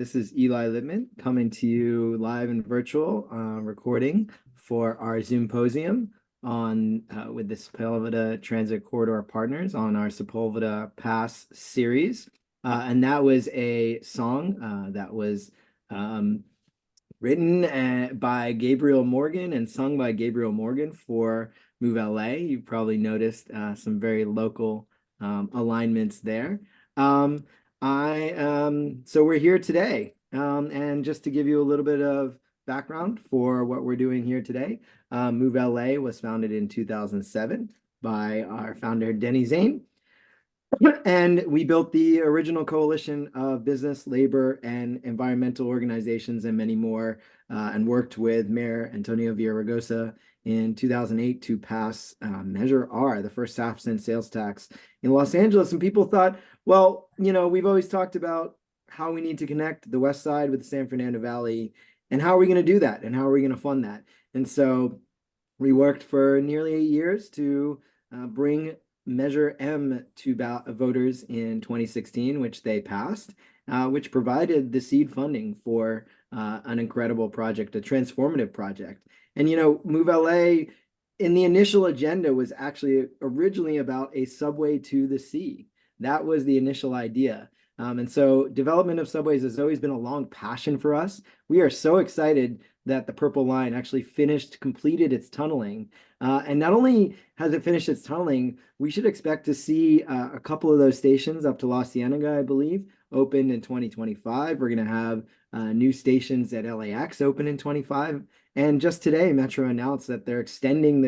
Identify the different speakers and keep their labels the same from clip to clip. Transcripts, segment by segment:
Speaker 1: This is Eli Littman coming to you live and virtual recording for our Zoomposium on with the Sepulveda Transit Corridor Partners on our Sepulveda Pass series. And that was a song that was written by Gabriel Morgan and sung by Gabriel Morgan for Move LA. You've probably noticed some very local alignments there. So we're here today, and just to give you a little bit of background for what we're doing here today, Move LA was founded in 2007 by our founder, Denny Zane. And we built the original coalition of business, labor, and environmental organizations and many more, and worked with Mayor Antonio Villaraigosa in 2008 to pass Measure R, the first half-cent sales tax in Los Angeles. And people thought, well, we've always talked about how we need to connect the Westside with the San Fernando Valley, and how are we going to do that, and how are we going to fund that? And so we worked for nearly 8 years to bring Measure M to voters in 2016, which they passed, which provided the seed funding for an incredible project, a transformative project. And, Move LA in the initial agenda was actually originally about a subway to the sea. That was the initial idea. And so development of subways has always been a long passion for us. We are so excited that the Purple Line actually completed its tunneling. And not only has it finished its tunneling, we should expect to see a couple of those stations up to La Cienega, I believe, opened in 2025. We're going to have new stations at LAX open in 25. And just today, Metro announced that they're extending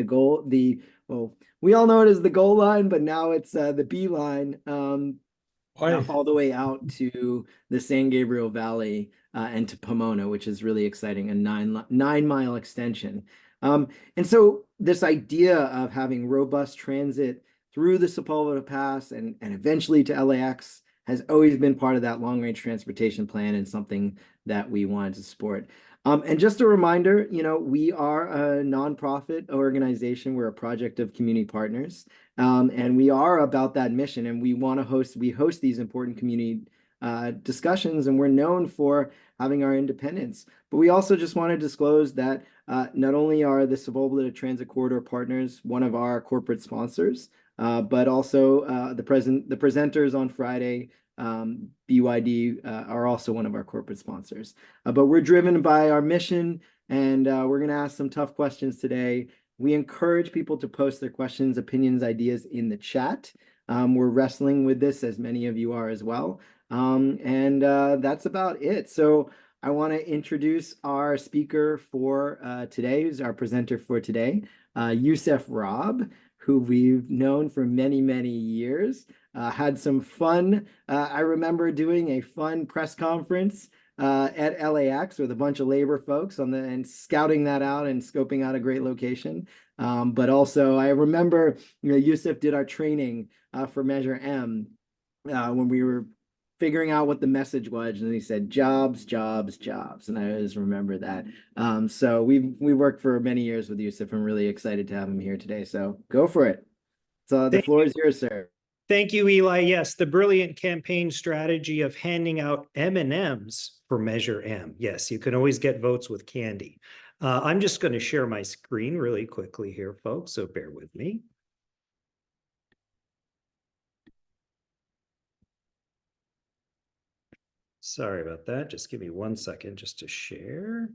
Speaker 1: well, we all know it as the goal line, but now it's the B line all the way out to the San Gabriel Valley and to Pomona, which is really exciting, a 9-mile extension. And so this idea of having robust transit through the Sepulveda Pass and eventually to LAX has always been part of that long-range transportation plan and something that we wanted to support. And just a reminder, we are a nonprofit organization. We're a project of community partners, and we are about that mission. And we host these important community discussions, and we're known for having our independence. But we also just want to disclose that not only are the Sepulveda Transit Corridor Partners one of our corporate sponsors, but also the presenters on Friday, BYD, are also one of our corporate sponsors. But we're driven by our mission, and we're going to ask some tough questions today. We encourage people to post their questions, opinions, ideas in the chat. We're wrestling with this, as many of you are as well. And that's about it. So I want to introduce our speaker for today, who's our presenter for today, Youssef Rob, who we've known for many, many years. Had some fun. I remember doing a fun press conference at LAX with a bunch of labor folks and scouting that out and scoping out a great location. But also I remember, Youssef did our training for Measure M when we were figuring out what the message was, and he said jobs, jobs, jobs, and I always remember that. So we worked for many years with Youssef. I'm really excited to have him here today. So go for it. So the floor is yours, sir.
Speaker 2: Thank you, Eli. Yes, the brilliant campaign strategy of handing out M&Ms for Measure M. Yes, you can always get votes with candy. I'm just going to share my screen really quickly here, folks, so bear with me. Sorry about that. Just give me 1 second just to share.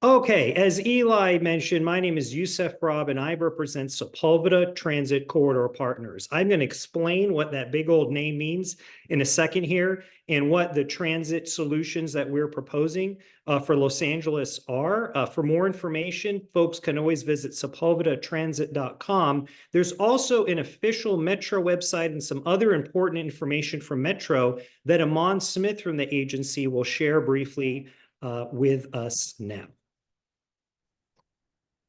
Speaker 2: Okay, as Eli mentioned, my name is Youssef Rob, and I represent Sepulveda Transit Corridor Partners. I'm going to explain what that big old name means in a second here and what the transit solutions that we're proposing for Los Angeles are. For more information, folks can always visit sepulvedatransit.com. There's also an official Metro website and some other important information from Metro that Amon Smith from the agency will share briefly with us now.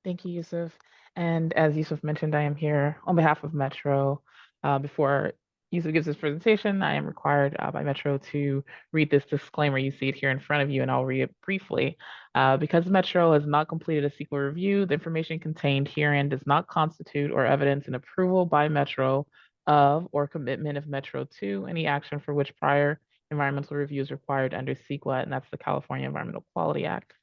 Speaker 3: Thank you, Youssef. And as Youssef mentioned, I am here on behalf of Metro. Before Yusuf gives this presentation, I am required by Metro to read this disclaimer. You see it here in front of you, and I'll read it briefly. Because Metro has not completed a SQL review, the information contained herein does not constitute or evidence an approval by Metro of or commitment of Metro to any action for which prior environmental review is required under CEQA, and that's the California Environmental Quality Act.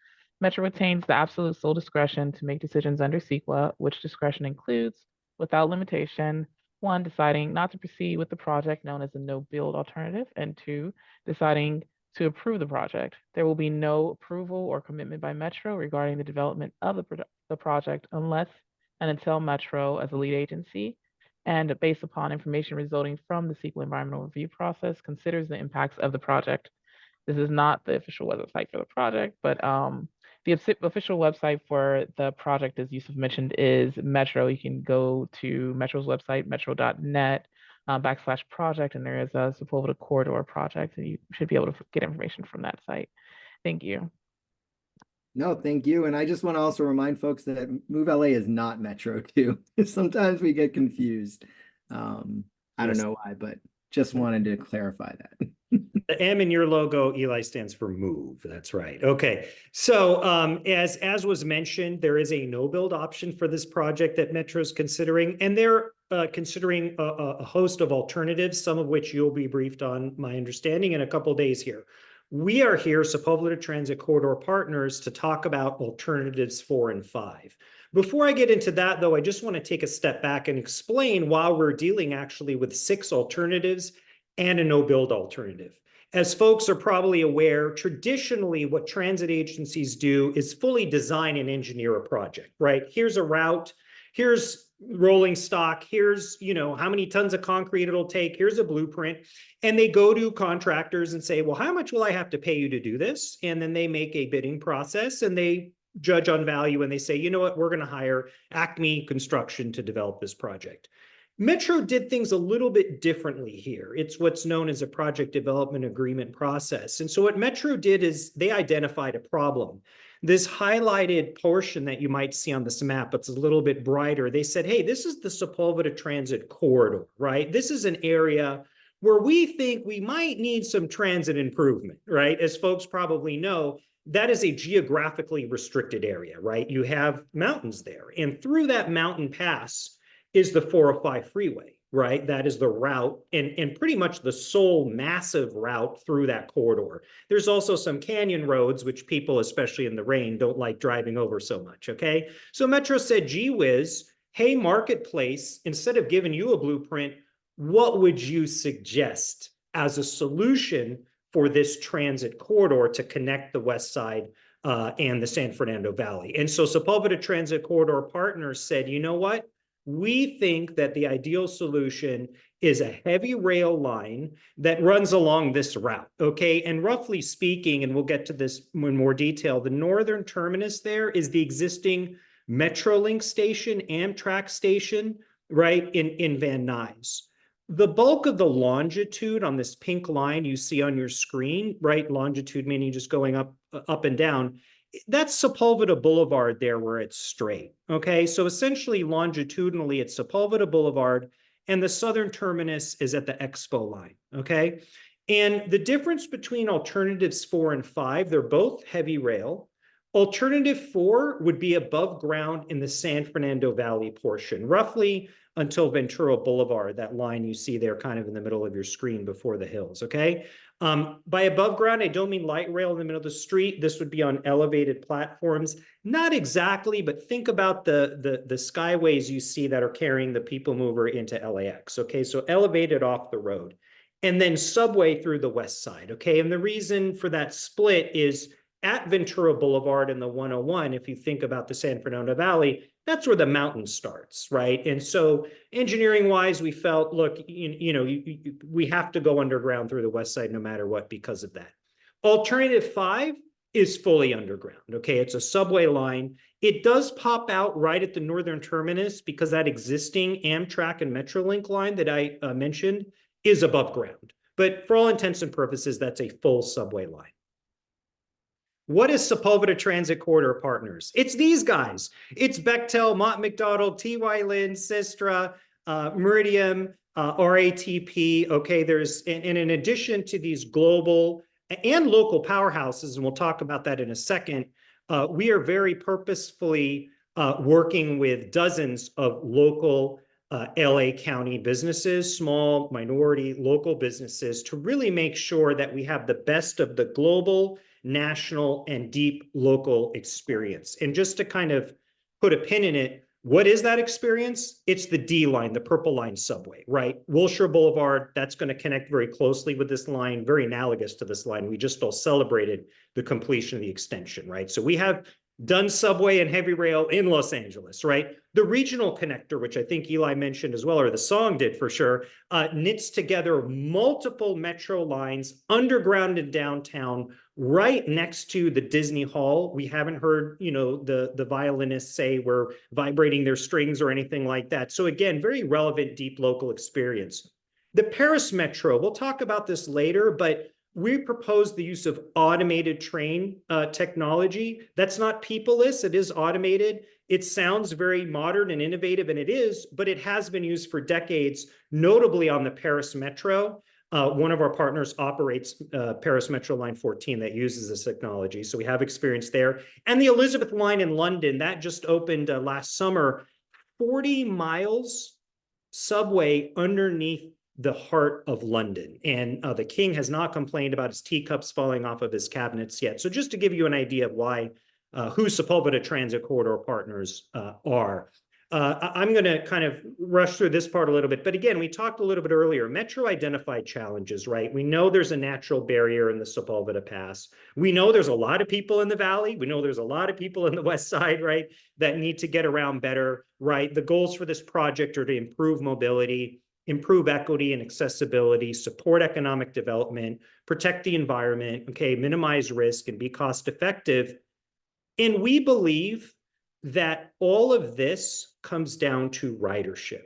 Speaker 3: Metro retains the absolute sole discretion to make decisions under CEQA, which discretion includes, without limitation, 1, deciding not to proceed with the project known as a no-build alternative, and 2, deciding to approve the project. There will be no approval or commitment by Metro regarding the development of the project unless and until Metro, as a lead agency, and based upon information resulting from the CEQA environmental review process, considers the impacts of the project. This is not the official website for the project, but the official website for the project, as Yusuf mentioned, is Metro. You can go to Metro's website, metro.net /project, and there is a Sepulveda Corridor project, and you should be able to get information from that site. Thank you.
Speaker 1: No, thank you. And I just want to also remind folks that Move LA is not Metro too. Sometimes we get confused. I don't know why, but just wanted to clarify that.
Speaker 2: The M in your logo, Eli, stands for move. That's right. Okay. So as was mentioned, there is a no-build option for this project that Metro's considering, and they're considering a host of alternatives, some of which you'll be briefed on, my understanding, in a couple of days here. We are here, Sepulveda Transit Corridor Partners, to talk about alternatives 4 and 5. Before I get into that, though, I just want to take a step back and explain why we're dealing actually with 6 alternatives and a no-build alternative. As folks are probably aware, traditionally what transit agencies do is fully design and engineer a project, right? Here's a route, here's rolling stock, here's, how many tons of concrete it'll take, here's a blueprint. And they go to contractors and say, well, how much will I have to pay you to do this? And then they make a bidding process and they judge on value and they say, you know what, we're going to hire Acme Construction to develop this project. Metro did things a little bit differently here. It's what's known as a project development agreement process. And so what Metro did is they identified a problem. This highlighted portion that you might see on this map, it's a little bit brighter. They said, hey, this is the Sepulveda Transit Corridor, right? This is an area where we think we might need some transit improvement, right? As folks probably know, that is a geographically restricted area, right? You have mountains there. And through that mountain pass is the 405 freeway, right? That is the route and pretty much the sole massive route through that corridor. There's also some canyon roads, which people, especially in the rain, don't like driving over so much, okay? So Metro said, gee whiz, hey, Marketplace, instead of giving you a blueprint, what would you suggest as a solution for this transit corridor to connect the Westside and the San Fernando Valley? And so Sepulveda Transit Corridor Partners said, you know what? We think that the ideal solution is a heavy rail line that runs along this route, okay? And roughly speaking, and we'll get to this in more detail, the northern terminus there is the existing Metrolink station, Amtrak station, right, in Van Nuys. The bulk of the longitude on this pink line you see on your screen, right, longitude meaning just going up and down, that's Sepulveda Boulevard there where it's straight, okay? So essentially longitudinally, it's Sepulveda Boulevard, and the southern terminus is at the Expo line, okay? And the difference between alternatives 4 and 5, they're both heavy rail. Alternative 4 would be above ground in the San Fernando Valley portion, roughly until Ventura Boulevard, that line you see there kind of in the middle of your screen before the hills, okay? By above ground, I don't mean light rail in the middle of the street. This would be on elevated platforms. Not exactly, but think about the skyways you see that are carrying the people mover into LAX, okay? So elevated off the road. And then subway through the west side, okay? And the reason for that split is at Ventura Boulevard and the 101, if you think about the San Fernando Valley, that's where the mountain starts, right? And so engineering-wise, we felt, look, we have to go underground through the west side no matter what because of that. Alternative 5 is fully underground, okay? It's a subway line. It does pop out right at the northern terminus because that existing Amtrak and Metrolink line that I mentioned is above ground. But for all intents and purposes, that's a full subway line. What is Sepulveda Transit Corridor Partners? It's these guys. It's Bechtel, Mott McDonald, T.Y. Lin, Sistra, Meridian, RATP. Okay, and in addition to these global and local powerhouses, and we'll talk about that in a second, we are very purposefully working with dozens of local LA County businesses, small minority local businesses, to really make sure that we have the best of the global, national, and deep local experience. And just to kind of put a pin in it, what is that experience? It's the D line, the purple line subway, right? Wilshire Boulevard, that's going to connect very closely with this line, very analogous to this line. We just all celebrated the completion of the extension, right? So we have done subway and heavy rail in Los Angeles, right? The regional connector, which I think Eli mentioned as well, or the song did for sure, knits together multiple metro lines underground and downtown, right next to the Disney Hall. We haven't heard, the violinists say we're vibrating their strings or anything like that. So again, very relevant, deep local experience. The Paris Metro, we'll talk about this later, but we propose the use of automated train technology. That's not peopleless, it is automated. It sounds very modern and innovative, and it is, but it has been used for decades, notably on the Paris Metro. One of our partners operates Paris Metro Line 14 that uses this technology, so we have experience there. And the Elizabeth Line in London, that just opened last summer, 40 miles subway underneath the heart of London. And the king has not complained about his teacups falling off of his cabinets yet. So just to give you an idea of who Sepulveda Transit Corridor Partners are. I'm going to kind of rush through this part a little bit. But again, we talked a little bit earlier, Metro identified challenges, right? We know there's a natural barrier in the Sepulveda Pass. We know there's a lot of people in the valley. We know there's a lot of people in the Westside, right, that need to get around better, right? The goals for this project are to improve mobility, improve equity and accessibility, support economic development, protect the environment, okay, minimize risk, and be cost effective. And we believe that all of this comes down to ridership,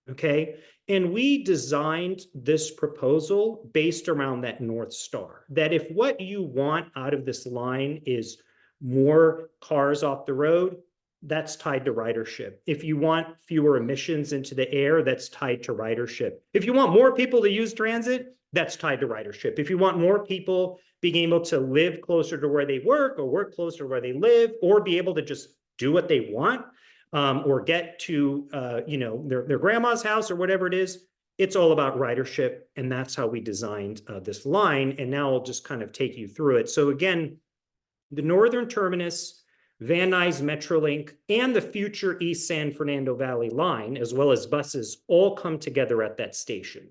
Speaker 2: okay? And we designed this proposal based around that North Star, that if what you want out of this line is more cars off the road, that's tied to ridership. If you want fewer emissions into the air, that's tied to ridership. If you want more people to use transit, that's tied to ridership. If you want more people being able to live closer to where they work or work closer to where they live, or be able to just do what they want, or get to their grandma's house or whatever it is, it's all about ridership. And that's how we designed this line. And now I'll just kind of take you through it. So again, the northern terminus, Van Nuys Metrolink, and the future East San Fernando Valley line, as well as buses, all come together at that station.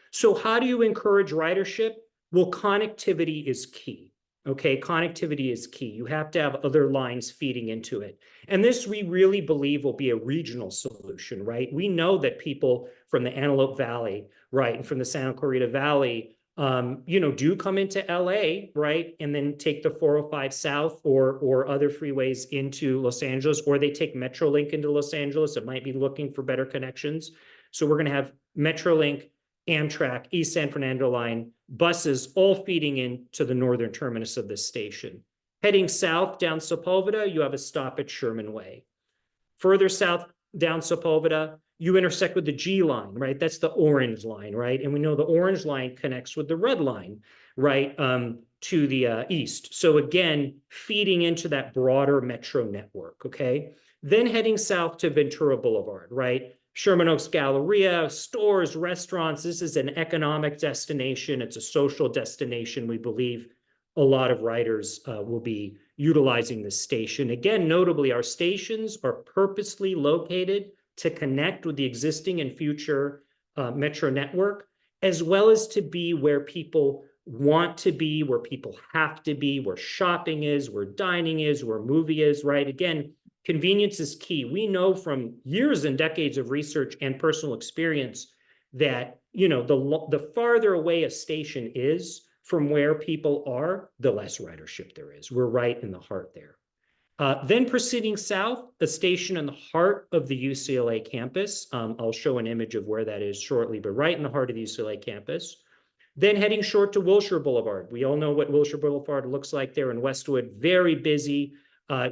Speaker 2: So how do you encourage ridership? Well, connectivity is key. Okay, connectivity is key. You have to have other lines feeding into it. And this, we really believe, will be a regional solution, right? We know that people from the Antelope Valley, right, and from the Santa Clarita Valley, do come into LA, right, and then take the 405 South or other freeways into Los Angeles, or they take Metrolink into Los Angeles. It might be looking for better connections. So we're going to have Metrolink, Amtrak, East San Fernando line, buses all feeding into the northern terminus of this station. Heading south down Sepulveda, you have a stop at Sherman Way. Further south down Sepulveda, you intersect with the G line, right? That's the orange line, right? And we know the orange line connects with the red line, right, to the east. So again, feeding into that broader metro network, okay? Then heading south to Ventura Boulevard, right? Sherman Oaks Galleria, stores, restaurants. This is an economic destination. It's a social destination. We believe a lot of riders will be utilizing this station. Again, notably, our stations are purposely located to connect with the existing and future metro network, as well as to be where people want to be, where people have to be, where shopping is, where dining is, where movie is, right? Again, convenience is key. We know from years and decades of research and personal experience that, the farther away a station is from where people are, the less ridership there is. We're right in the heart there. Then proceeding south, a station in the heart of the UCLA campus. I'll show an image of where that is shortly, but right in the heart of the UCLA campus. Then heading short to Wilshire Boulevard. We all know what Wilshire Boulevard looks like there in Westwood, very busy.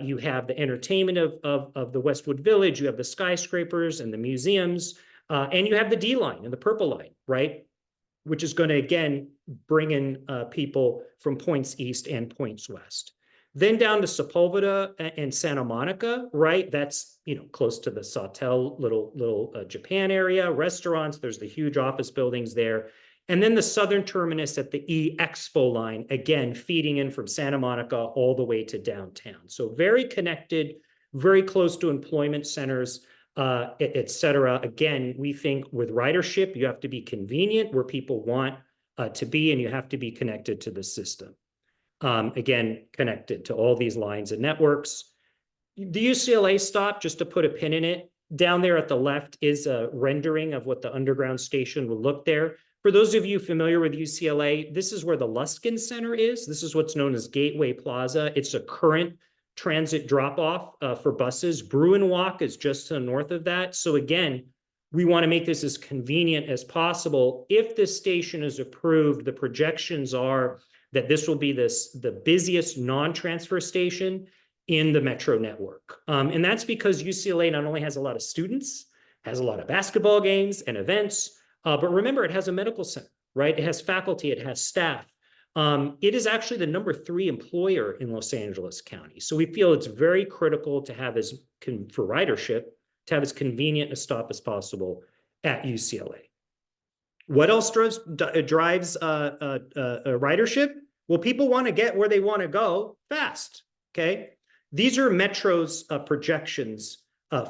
Speaker 2: You have the entertainment of the Westwood Village. You have the skyscrapers and the museums. And you have the D line and the purple line, right? Which is going to, again, bring in people from points east and points west. Then down to Sepulveda and Santa Monica, right? That's, close to the Sawtelle little Japan area, restaurants. There's the huge office buildings there. And then the southern terminus at the E-Expo line, again, feeding in from Santa Monica all the way to downtown. So very connected, very close to employment centers, et cetera. Again, we think with ridership, you have to be convenient where people want to be, and you have to be connected to the system. Again, connected to all these lines and networks. The UCLA stop, just to put a pin in it, down there at the left is a rendering of what the underground station will look there. For those of you familiar with UCLA, this is where the Luskin Center is. This is what's known as Gateway Plaza. It's a current transit drop-off for buses. Bruin Walk is just to the north of that. So again, we want to make this as convenient as possible. If this station is approved, the projections are that this will be the busiest non-transfer station in the metro network. And that's because UCLA not only has a lot of students, has a lot of basketball games and events, but remember, it has a medical center, right? It has faculty, it has staff. It is actually the #3 employer in Los Angeles County. So we feel it's very critical to have for ridership, to have as convenient a stop as possible at UCLA. What else drives ridership? Well, people want to get where they want to go fast, okay? These are Metro's projections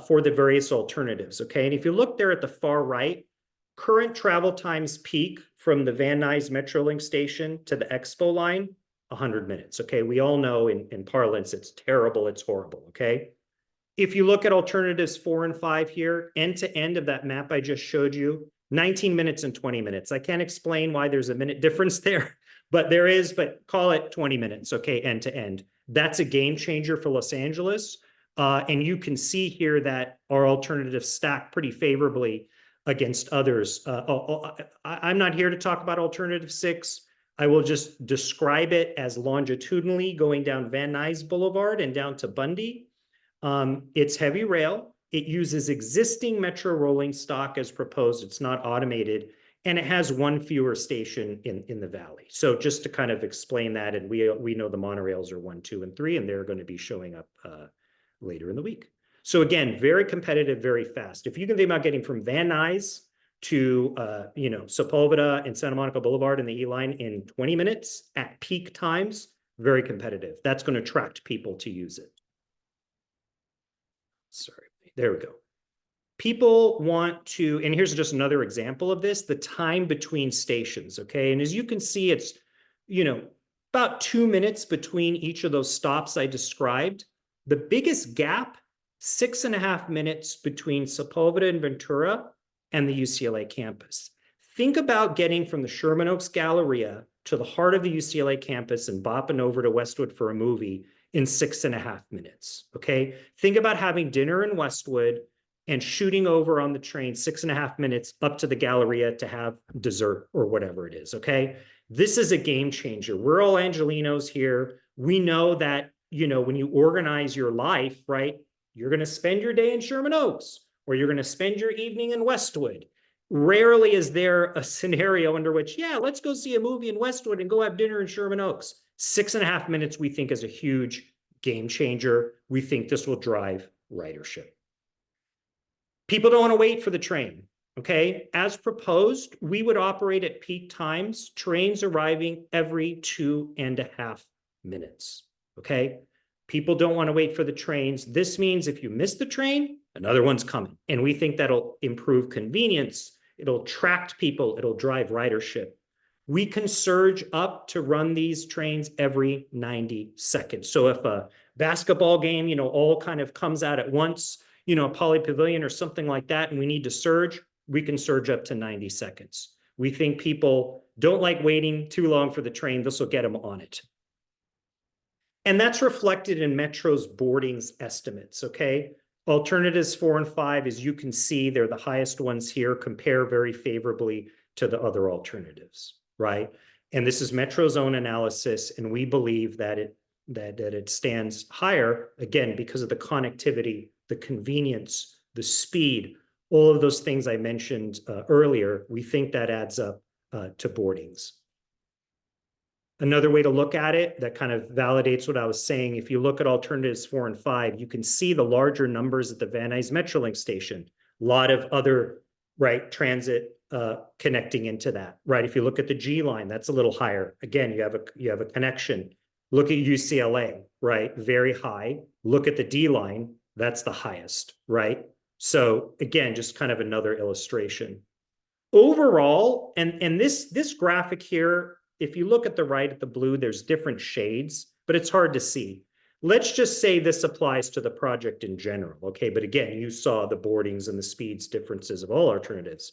Speaker 2: for the various alternatives, okay? And if you look there at the far right, current travel times peak from the Van Nuys Metrolink station to the Expo line, 100 minutes, okay? We all know in parlance, it's terrible, it's horrible, okay? If you look at alternatives 4 and 5 here, end to end of that map I just showed you, 19 minutes and 20 minutes. I can't explain why there's a minute difference there, but there is, but call it 20 minutes, okay, end to end. That's a game changer for Los Angeles. And you can see here that our alternatives stack pretty favorably against others. I'm not here to talk about alternative 6. I will just describe it as longitudinally going down Van Nuys Boulevard and down to Bundy. It's heavy rail. It uses existing metro rolling stock as proposed. It's not automated, and it has one fewer station in the valley. So just to kind of explain that, and we know the monorails are 1, 2, and 3, and they're going to be showing up later in the week. So again, very competitive, very fast. If you can think about getting from Van Nuys to Sepulveda and Santa Monica Boulevard and the E-line in 20 minutes at peak times, very competitive. That's going to attract people to use it. Sorry, there we go. People want to, and here's just another example of this, the time between stations, okay? And as you can see, it's, about 2 minutes between each of those stops I described. The biggest gap, 6.5 minutes between Sepulveda and Ventura and the UCLA campus. Think about getting from the Sherman Oaks Galleria to the heart of the UCLA campus and bopping over to Westwood for a movie in 6.5 minutes, okay? Think about having dinner in Westwood and shooting over on the train 6.5 minutes up to the Galleria to have dessert or whatever it is, okay? This is a game changer. We're all Angelinos here. We know that, when you organize your life, right, you're going to spend your day in Sherman Oaks, or you're going to spend your evening in Westwood. Rarely is there a scenario under which, yeah, let's go see a movie in Westwood and go have dinner in Sherman Oaks. 6.5 minutes, we think, is a huge game changer. We think this will drive ridership. People don't want to wait for the train, okay? As proposed, we would operate at peak times, trains arriving every 2.5 minutes, okay? People don't want to wait for the trains. This means if you miss the train, another one's coming. And we think that'll improve convenience. It'll attract people. It'll drive ridership. We can surge up to run these trains every 90 seconds. So if a basketball game, all kind of comes out at once, a Poly Pavilion or something like that, and we need to surge, we can surge up to 90 seconds. We think people don't like waiting too long for the train. This will get them on it. And that's reflected in Metro's boardings estimates, okay? Alternatives 4 and 5, as you can see, they're the highest ones here, compare very favorably to the other alternatives, right? And this is Metro's own analysis, and we believe that it stands higher, again, because of the connectivity, the convenience, the speed, all of those things I mentioned earlier, we think that adds up to boardings. Another way to look at it that kind of validates what I was saying, if you look at alternatives 4 and 5, you can see the larger numbers at the Van Nuys Metrolink station. A lot of other, right, transit connecting into that, right? If you look at the G line, that's a little higher. Again, you have a connection. Look at UCLA, right? Very high. Look at the D line, that's the highest, right? So again, just kind of another illustration. Overall, and this graphic here, if you look at the right at the blue, there's different shades, but it's hard to see. Let's just say this applies to the project in general, okay? But again, you saw the boardings and the speeds differences of all alternatives.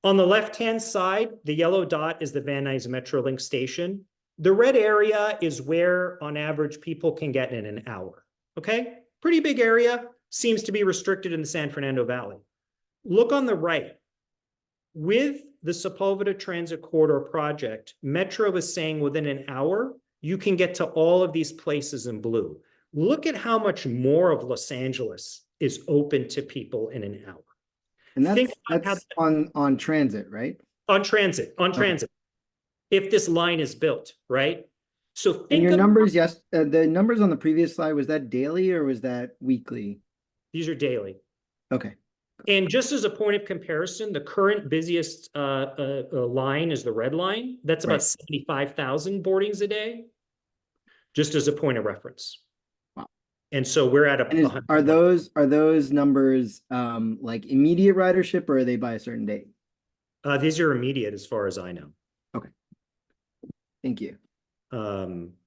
Speaker 2: On the left-hand side, the yellow dot is the Van Nuys Metrolink station. The red area is where, on average, people can get in an hour, okay? Pretty big area, seems to be restricted in the San Fernando Valley. Look on the right. With the Sepulveda Transit Corridor project, Metro is saying within an hour, you can get to all of these places in blue. Look at how much more of Los Angeles is open to people in an hour.
Speaker 1: And that's on transit, right?
Speaker 2: On transit. If this line is built, right? So think
Speaker 1: and your numbers, yes, the numbers on the previous slide, was that daily or was that weekly?
Speaker 2: These are daily.
Speaker 1: Okay.
Speaker 2: And just as a point of comparison, the current busiest line is the red line. That's about 75,000 boardings a day, just as a point of reference.
Speaker 1: Wow.
Speaker 2: And so we're at a.
Speaker 1: Are those numbers like immediate ridership, or are they by a certain date?
Speaker 2: These are immediate as far as I know.
Speaker 1: Okay. Thank you.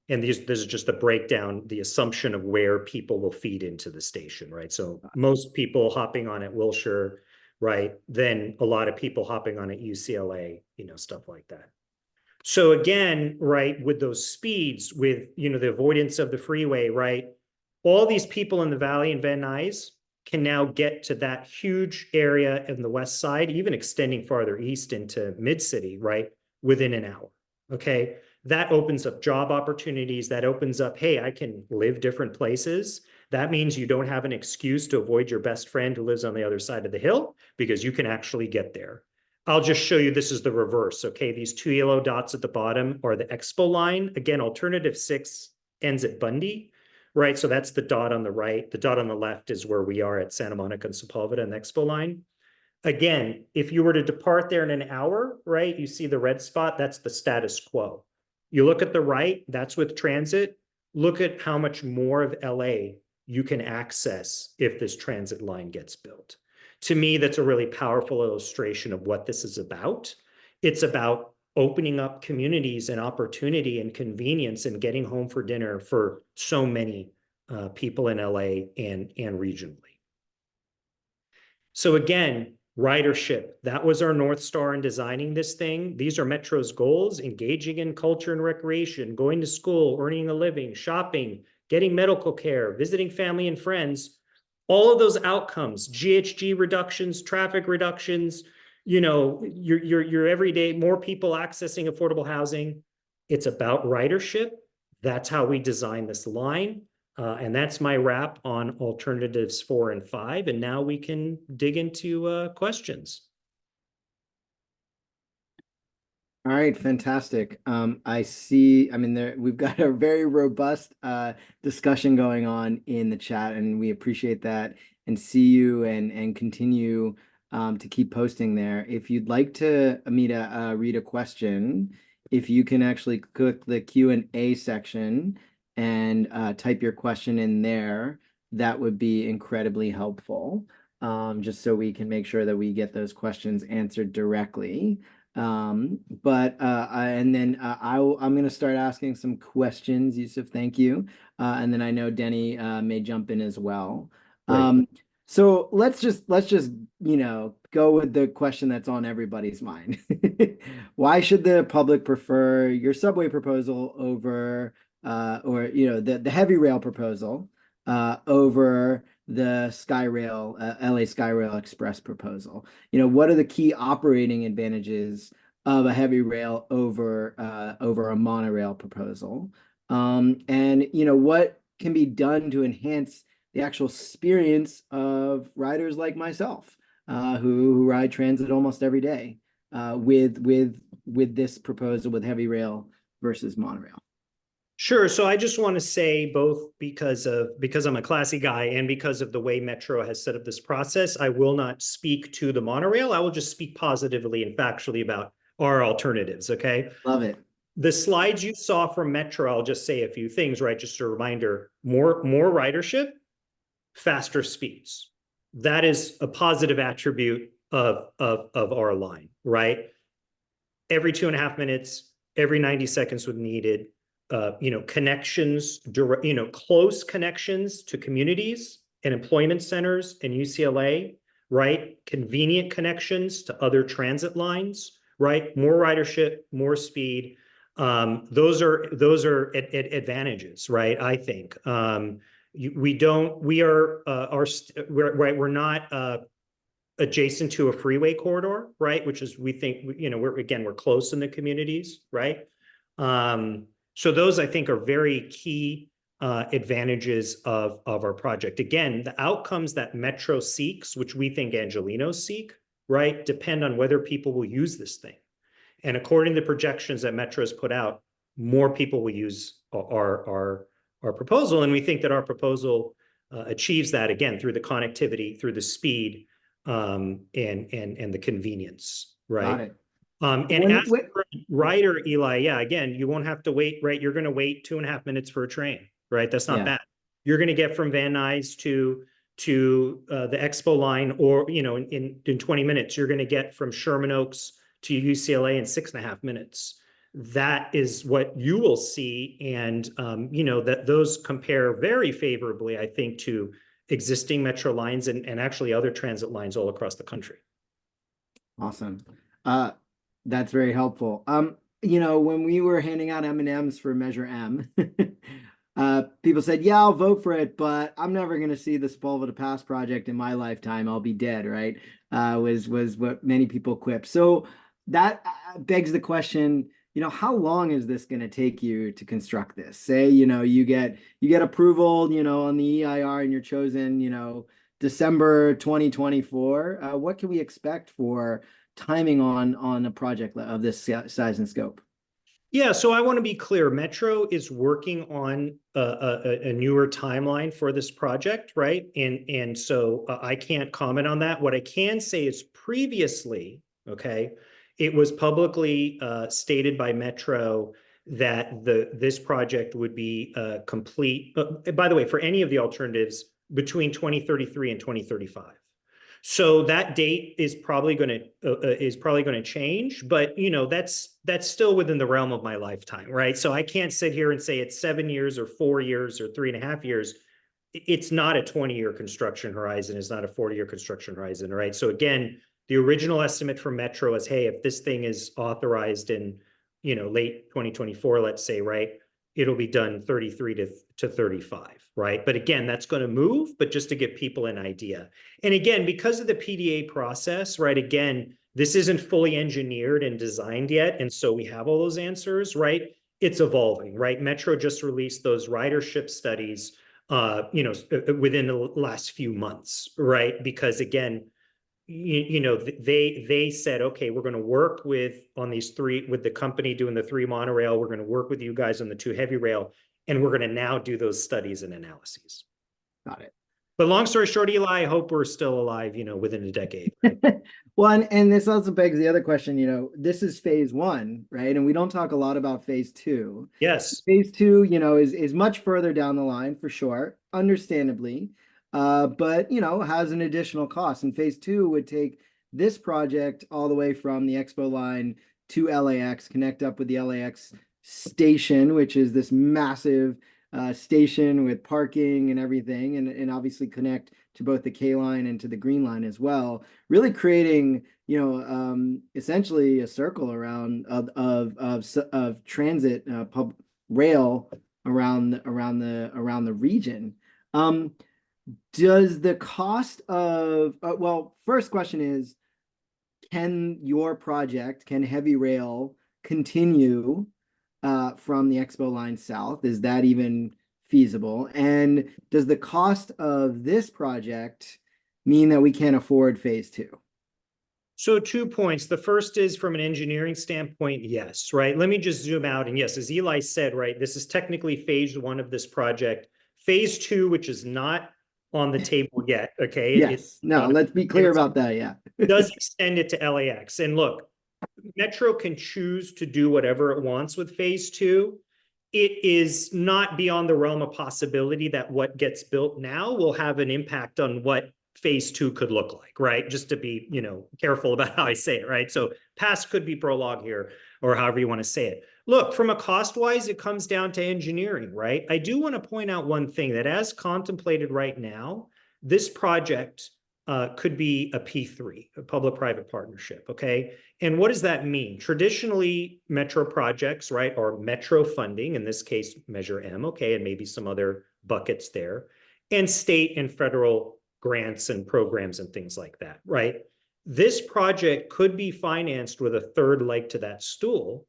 Speaker 2: And this is just the breakdown, the assumption of where people will feed into the station, right? So most people hopping on at Wilshire, right? Then a lot of people hopping on at UCLA, stuff like that. So again, right, with those speeds, with, the avoidance of the freeway, right? All these people in the valley in Van Nuys can now get to that huge area in the west side, even extending farther east into mid-city, right? Within an hour, okay? That opens up job opportunities. That opens up, hey, I can live different places. That means you don't have an excuse to avoid your best friend who lives on the other side of the hill, because you can actually get there. I'll just show you, this is the reverse, okay? These two yellow dots at the bottom are the Expo line. Again, alternative 6 ends at Bundy, right? So that's the dot on the right. The dot on the left is where we are at Santa Monica and Sepulveda and the Expo line. Again, if you were to depart there in an hour, right? You see the red spot, that's the status quo. You look at the right, that's with transit. Look at how much more of LA you can access if this transit line gets built. To me, that's a really powerful illustration of what this is about. It's about opening up communities and opportunity and convenience and getting home for dinner for so many people in LA and regionally. So again, ridership, that was our North Star in designing this thing. These are Metro's goals: engaging in culture and recreation, going to school, earning a living, shopping, getting medical care, visiting family and friends. All of those outcomes, GHG reductions, traffic reductions, your everyday, more people accessing affordable housing. It's about ridership. That's how we design this line. And that's my wrap on alternatives 4 and 5. And now we can dig into questions.
Speaker 1: All right, fantastic. I see, we've got a very robust discussion going on in the chat, and we appreciate that, and see you and continue to keep posting there. If you'd like to, Amita, read a question, if you can actually click the Q&A section and type your question in there, that would be incredibly helpful, just so we can make sure that we get those questions answered directly. I'm going to start asking some questions, Yusuf, thank you. And then I know Denny may jump in as well. So let's just go with the question that's on everybody's mind. Why should the public prefer your subway proposal over the heavy rail proposal over the SkyRail, LA SkyRail Express proposal? What are the key operating advantages of a heavy rail over a monorail proposal? And what can be done to enhance the actual experience of riders like myself? who ride transit almost every day with this proposal with heavy rail versus monorail.
Speaker 2: Sure. So I just want to say both because I'm a classy guy and because of the way Metro has set up this process, I will not speak to the monorail. I will just speak positively and factually about our alternatives. Okay.
Speaker 1: Love it.
Speaker 2: The slides you saw from Metro, I'll just say a few things, right? Just a reminder, more ridership, faster speeds. That is a positive attribute of our line, right? Every 2.5 minutes, every 90 seconds when needed. Connections, close connections to communities and employment centers in UCLA, right? Convenient connections to other transit lines, right? More ridership, more speed. Those are advantages, right? I think we're not adjacent to a freeway corridor, right? Which is, we think, we're close in the communities, right? So those, I think, are very key advantages of our project. Again, the outcomes that Metro seeks, which we think Angelenos seek, right, depend on whether people will use this thing. And according to the projections that Metro has put out, more people will use our proposal. And we think that our proposal achieves that, again, through the connectivity, through the speed, and the convenience, right?
Speaker 1: Got it.
Speaker 2: And as a rider, Eli, yeah, again, you won't have to wait, right? You're going to wait 2.5 minutes for a train, right? That's not bad. You're going to get from Van Nuys to the Expo line, or in 20 minutes. You're going to get from Sherman Oaks to UCLA in 6.5 minutes. That is what you will see, and that those compare very favorably, I think, to existing Metro lines and actually other transit lines all across the country.
Speaker 1: Awesome. That's very helpful. When we were handing out M&Ms for Measure M, people said, yeah, I'll vote for it, but I'm never going to see the Sepulveda Pass project in my lifetime. I'll be dead, right? Was what many people quipped. So that begs the question, how long is this going to take you to construct this? Say, you get approval, on the EIR and you're chosen, December 2024. What can we expect for timing on a project of this size and scope?
Speaker 2: Yeah, so I want to be clear. Metro is working on a newer timeline for this project, right? And so I can't comment on that. What I can say is previously, okay, it was publicly stated by Metro that this project would be complete. By the way, for any of the alternatives, between 2033 and 2035. So that date is probably going to change, but that's still within the realm of my lifetime, right? So I can't sit here and say it's 7 years or 4 years or 3.5 years. It's not a 20-year construction horizon. It's not a 40-year construction horizon, right? So again, the original estimate for Metro is, hey, if this thing is authorized in late 2024, let's say, right, it'll be done 33 to 35, right? But again, that's going to move, but just to give people an idea. And again, because of the PDA process, right, again, this isn't fully engineered and designed yet, and so we have all those answers, right? It's evolving, right? Metro just released those ridership studies, within the last few months, right? Because again, they said, okay, we're going to work with the company doing the 3 monorail. We're going to work with you guys on the 2 heavy rail, and we're going to now do those studies and analyses.
Speaker 1: Got it.
Speaker 2: But long story short, Eli, I hope we're still alive, within a decade. Right?
Speaker 1: Well, and this also begs the other question, this is phase 1, right? And we don't talk a lot about phase 2.
Speaker 2: Yes.
Speaker 1: Phase 2, is much further down the line for sure, understandably. But has an additional cost. And phase 2 would take this project all the way from the Expo line to LAX, connect up with the LAX station, which is this massive station with parking and everything, and obviously connect to both the K line and to the Green Line as well, really creating essentially a circle around of transit rail around the region. Does the cost of first question is, can heavy rail continue from the Expo line south? Is that even feasible? And does the cost of this project mean that we can't afford phase 2?
Speaker 2: So 2 points. The first is from an engineering standpoint, yes, right? Let me just zoom out. And yes, as Eli said, right, this is technically phase 1 of this project. Phase 2, which is not on the table yet, okay?
Speaker 1: Yes. No, let's be clear about that. Yeah.
Speaker 2: Does extend it to LAX. And look, Metro can choose to do whatever it wants with phase 2. It is not beyond the realm of possibility that what gets built now will have an impact on what phase 2 could look like, right? Just to be, careful about how I say it, right? So past could be prologue here, or however you want to say it. Look, from a cost-wise, it comes down to engineering, right? I do want to point out one thing, that as contemplated right now, this project could be a P3, a public-private partnership, okay? And what does that mean? Traditionally, metro projects, right, or metro funding, in this case, Measure M, okay, and maybe some other buckets there, and state and federal grants and programs and things like that, right? This project could be financed with a third leg to that stool,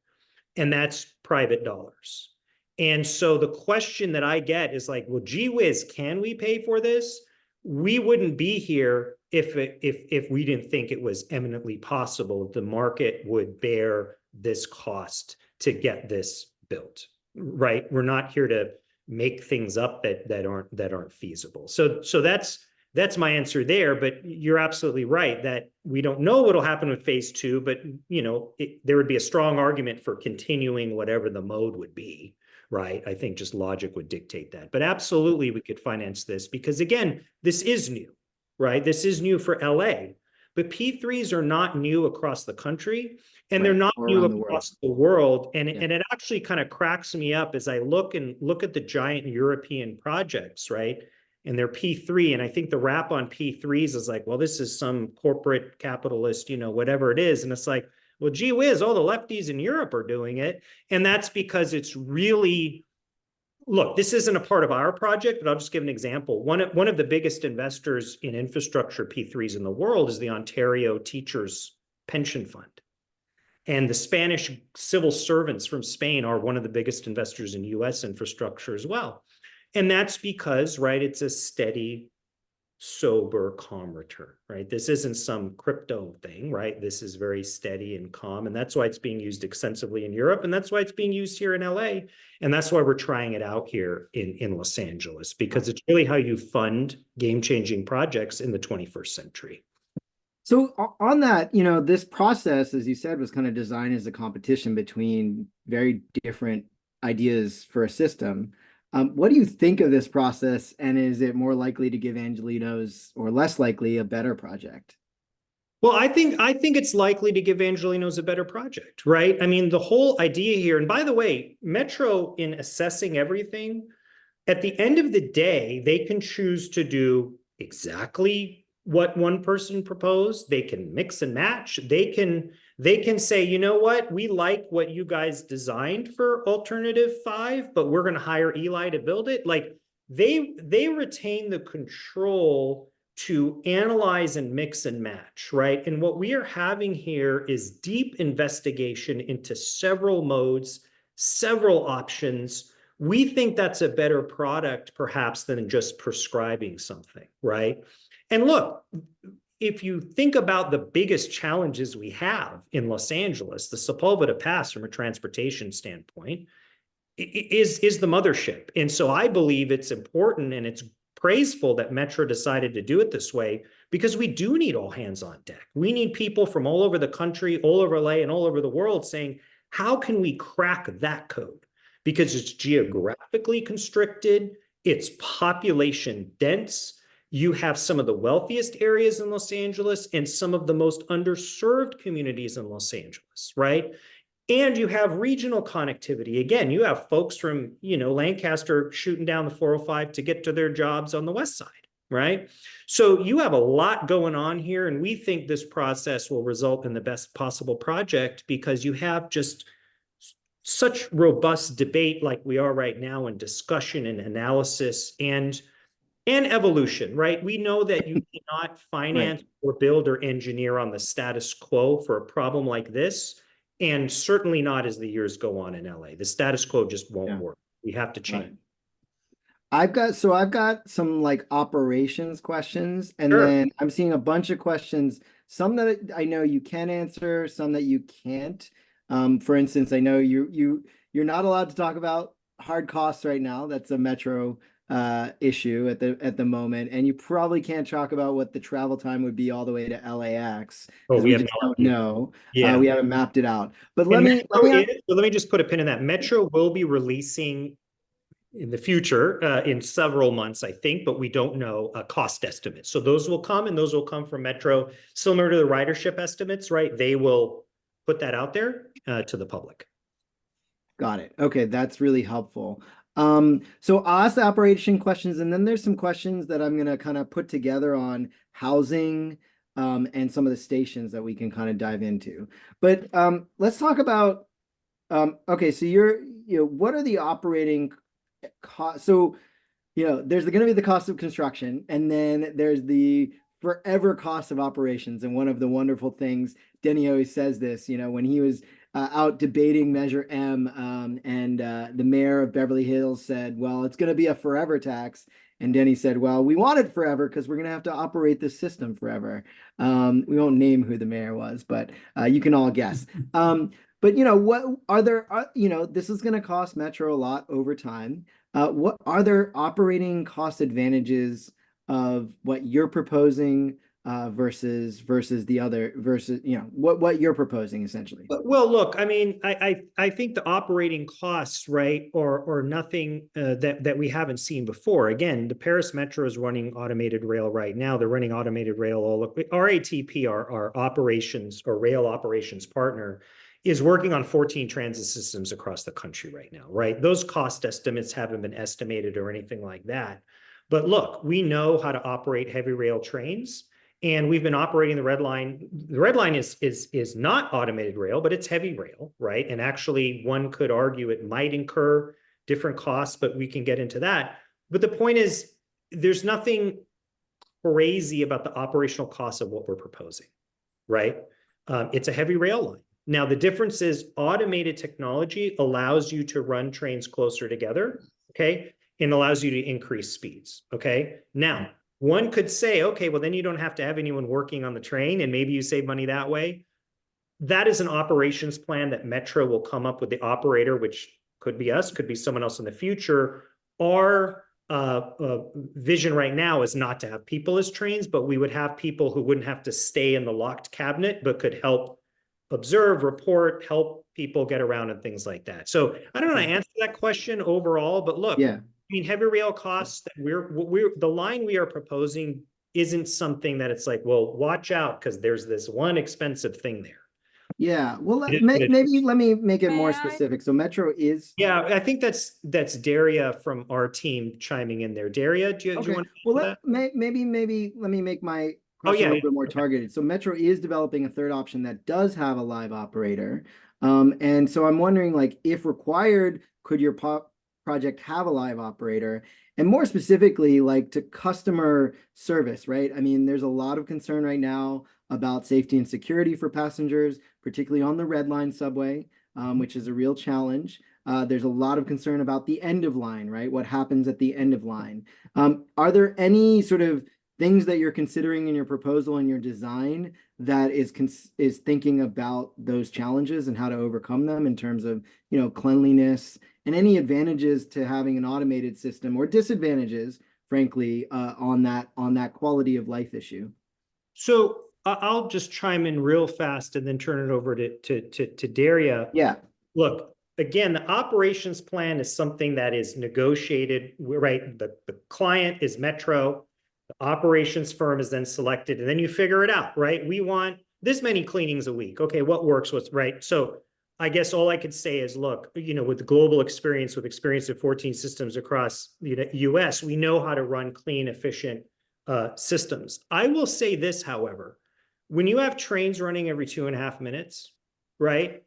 Speaker 2: and that's private dollars. And so the question that I get is like, well, gee whiz, can we pay for this? We wouldn't be here if we didn't think it was eminently possible the market would bear this cost to get this built, right? We're not here to make things up that aren't feasible. So that's my answer there. But you're absolutely right that we don't know what'll happen with phase 2, but there would be a strong argument for continuing whatever the mode would be. Right. I think just logic would dictate that. But absolutely, we could finance this because, again, this is new, right? This is new for LA. But P3s are not new across the country, and they're not new across the world. And it actually kind of cracks me up as I look at the giant European projects, right? And they're P3. And I think the rap on P3s is like, well, this is some corporate capitalist, whatever it is. And it's like, well, gee whiz, all the lefties in Europe are doing it. And that's because it's really, look, this isn't a part of our project, but I'll just give an example. One of the biggest investors in infrastructure P3s in the world is the Ontario Teachers Pension Fund. And the Spanish civil servants from Spain are one of the biggest investors in US infrastructure as well. And that's because, right, it's a steady, sober, calm return, right? This isn't some crypto thing, right? This is very steady and calm. And that's why it's being used extensively in Europe. And that's why it's being used here in LA. And that's why we're trying it out here in Los Angeles, because it's really how you fund game-changing projects in the 21st century.
Speaker 1: So on that, this process, as you said, was kind of designed as a competition between very different ideas for a system. What do you think of this process, and is it more likely to give Angelenos or less likely a better project?
Speaker 2: Well, I think it's likely to give Angelenos a better project, right? I mean, the whole idea here, and by the way, Metro, in assessing everything, at the end of the day, they can choose to do exactly what one person proposed. They can mix and match. They can say, you know what, we like what you guys designed for alternative 5, but we're going to hire Eli to build it. Like they retain the control to analyze and mix and match, right? And what we are having here is deep investigation into several modes, several options. We think that's a better product, perhaps, than just prescribing something, right? And look, if you think about the biggest challenges we have in Los Angeles, the Sepulveda Pass from a transportation standpoint is the mothership. And so I believe it's important and it's praiseful that Metro decided to do it this way, because we do need all hands on deck. We need people from all over the country, all over LA, and all over the world saying, how can we crack that code? Because it's geographically constricted, it's population dense. You have some of the wealthiest areas in Los Angeles and some of the most underserved communities in Los Angeles, right? And you have regional connectivity. Again, you have folks from, Lancaster shooting down the 405 to get to their jobs on the West Side, right? So you have a lot going on here, and we think this process will result in the best possible project because you have just such robust debate like we are right now, and discussion and analysis and evolution, right? We know that you cannot finance or build or engineer on the status quo for a problem like this, and certainly not as the years go on in LA. The status quo just won't work. We have to change.
Speaker 1: I've got some like operations questions, and then I'm seeing a bunch of questions some that I know you can answer, some that you can't. For instance, I know you're not allowed to talk about hard costs right now. That's a Metro issue at the moment, and you probably can't talk about what the travel time would be all the way to LAX
Speaker 2: Oh,
Speaker 1: because
Speaker 2: we
Speaker 1: we
Speaker 2: have
Speaker 1: just
Speaker 2: no
Speaker 1: don't
Speaker 2: idea.
Speaker 1: know.
Speaker 2: Yeah.
Speaker 1: We haven't mapped it out. But
Speaker 2: And
Speaker 1: let
Speaker 2: Metro
Speaker 1: me
Speaker 2: is, so let me just put a pin in that. Metro will be releasing in the future, in several months, I think, but we don't know a cost estimate. So those will come, and those will come from Metro, similar to the ridership estimates, right? They will put that out there to the public.
Speaker 1: Got it. Okay, that's really helpful. So I'll ask the operation questions, and then there's some questions that I'm gonna kind of put together on housing, and some of the stations that we can kind of dive into. But let's talk about, okay, so what are the operating costs? So, there's going to be the cost of construction, and then there's the forever cost of operations. And one of the wonderful things, Denny always says this, when he was out debating Measure M, and the mayor of Beverly Hills said, well, it's going to be a forever tax. And Denny said, well, we want it forever because we're going to have to operate this system forever. We won't name who the mayor was, but you can all guess. But what are there? This is going to cost Metro a lot over time. What are there operating cost advantages of what you're proposing versus the other versus what you're proposing essentially?
Speaker 2: Well, look, I mean, I think the operating costs, right, or nothing that we haven't seen before. Again, the Paris Metro is running automated rail right now. They're running automated rail all RATP, our operations or rail operations partner, is working on 14 transit systems across the country right now, right? Those cost estimates haven't been estimated or anything like that. But look, we know how to operate heavy rail trains. And we've been operating the Red Line. The Red Line is not automated rail, but it's heavy rail, right? And actually, one could argue it might incur different costs, but we can get into that. But the point is, there's nothing crazy about the operational costs of what we're proposing, right? It's a heavy rail line. Now, the difference is automated technology allows you to run trains closer together, okay? And allows you to increase speeds, okay? Now, one could say, okay, well, then you don't have to have anyone working on the train, and maybe you save money that way. That is an operations plan that Metro will come up with the operator, which could be us, could be someone else in the future. Our vision right now is not to have people as trains, but we would have people who wouldn't have to stay in the locked cabinet, but could help observe, report, help people get around and things like that. So I don't know how to answer that question overall, but look,
Speaker 1: Yeah.
Speaker 2: I mean, heavy rail costs that we're the line we are proposing isn't something that it's like, well, watch out because there's this one expensive thing there.
Speaker 1: Yeah. Well,
Speaker 2: It is what it
Speaker 1: maybe
Speaker 2: is.
Speaker 1: let me make it
Speaker 3: May
Speaker 1: more
Speaker 3: I?
Speaker 1: specific. So Metro is
Speaker 2: Yeah, I think that's Daria from our team chiming in there. Daria, do you
Speaker 1: okay.
Speaker 2: want to
Speaker 1: Well,
Speaker 2: answer that?
Speaker 1: maybe let me make my
Speaker 2: Oh
Speaker 1: question a
Speaker 2: yeah,
Speaker 1: little bit more
Speaker 2: okay.
Speaker 1: targeted. So Metro is developing a third option that does have a live operator. And so I'm wondering, like, if required, could your project have a live operator? And more specifically, like to customer service, right? I mean, there's a lot of concern right now about safety and security for passengers, particularly on the Red Line subway, which is a real challenge. There's a lot of concern about the end of line, right? What happens at the end of line? Are there any sort of things that you're considering in your proposal and your design that is thinking about those challenges and how to overcome them in terms of, cleanliness and any advantages to having an automated system or disadvantages, frankly, on that quality of life issue?
Speaker 2: So I'll just chime in real fast and then turn it over to Daria.
Speaker 1: Yeah.
Speaker 2: Look, again, the operations plan is something that is negotiated, right? The client is Metro, the operations firm is then selected, and then you figure it out, right? We want this many cleanings a week. Okay, what works, what's right? So I guess all I could say is, look, with the global experience, with experience of 14 systems across the US, we know how to run clean, efficient systems. I will say this, however, when you have trains running every 2.5 minutes, right?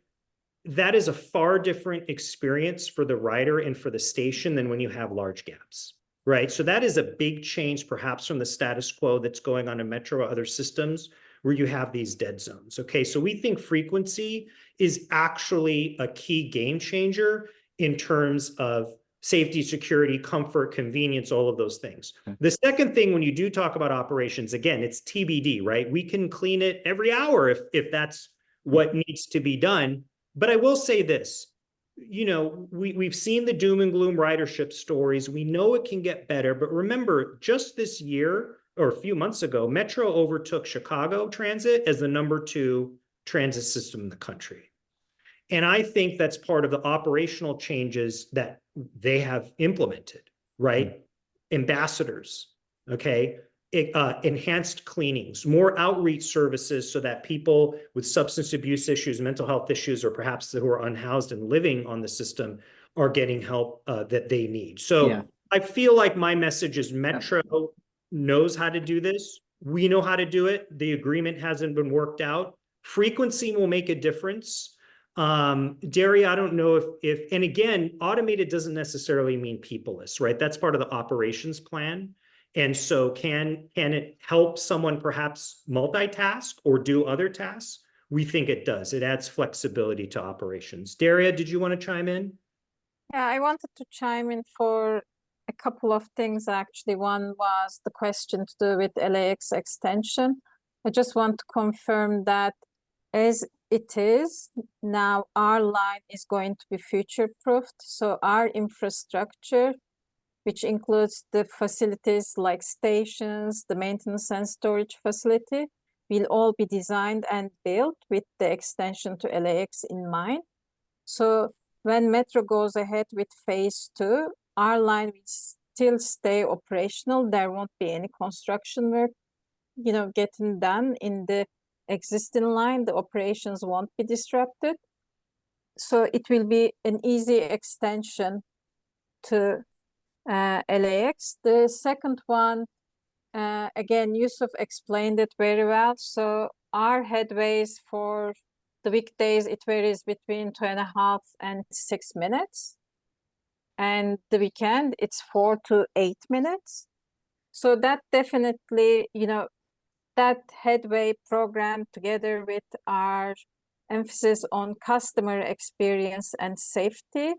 Speaker 2: That is a far different experience for the rider and for the station than when you have large gaps, right? So that is a big change, perhaps from the status quo that's going on in Metro or other systems where you have these dead zones. Okay, so we think frequency is actually a key game changer in terms of safety, security, comfort, convenience, all of those things.
Speaker 1: Okay.
Speaker 2: The second thing, when you do talk about operations, again, it's TBD, right? We can clean it every hour if that's what needs to be done. But I will say this, you know, we've seen the doom and gloom ridership stories. We know it can get better, but remember, just this year or a few months ago, Metro overtook Chicago Transit as the #2 transit system in the country. And I think that's part of the operational changes that they have implemented, right? Ambassadors, okay? Enhanced cleanings, more outreach services so that people with substance abuse issues, mental health issues, or perhaps who are unhoused and living on the system are getting help that they need. So
Speaker 1: Yeah.
Speaker 2: I feel like my message is Metro knows how to do this. We know how to do it. The agreement hasn't been worked out. Frequency will make a difference. Derry, I don't know if, and again, automated doesn't necessarily mean peopleless, right? That's part of the operations plan. And so can it help someone perhaps multitask or do other tasks? We think it does. It adds flexibility to operations. Daria, did you want to chime in?
Speaker 4: Yeah, I wanted to chime in for a couple of things, actually. One was the question to do with LAX extension. I just want to confirm that as it is now, our line is going to be future-proofed. So our infrastructure, which includes the facilities like stations, the maintenance and storage facility, will all be designed and built with the extension to LAX in mind. So when Metro goes ahead with phase 2, our line will still stay operational. There won't be any construction work, you know, getting done in the existing line. The operations won't be disrupted. So it will be an easy extension to LAX. The second one, again, Yusuf explained it very well. So our headways for the weekdays, it varies between 2.5 and 6 minutes. And the weekend, it's 4 to 8 minutes. So that definitely, you know, that headway program together with our emphasis on customer experience and safety,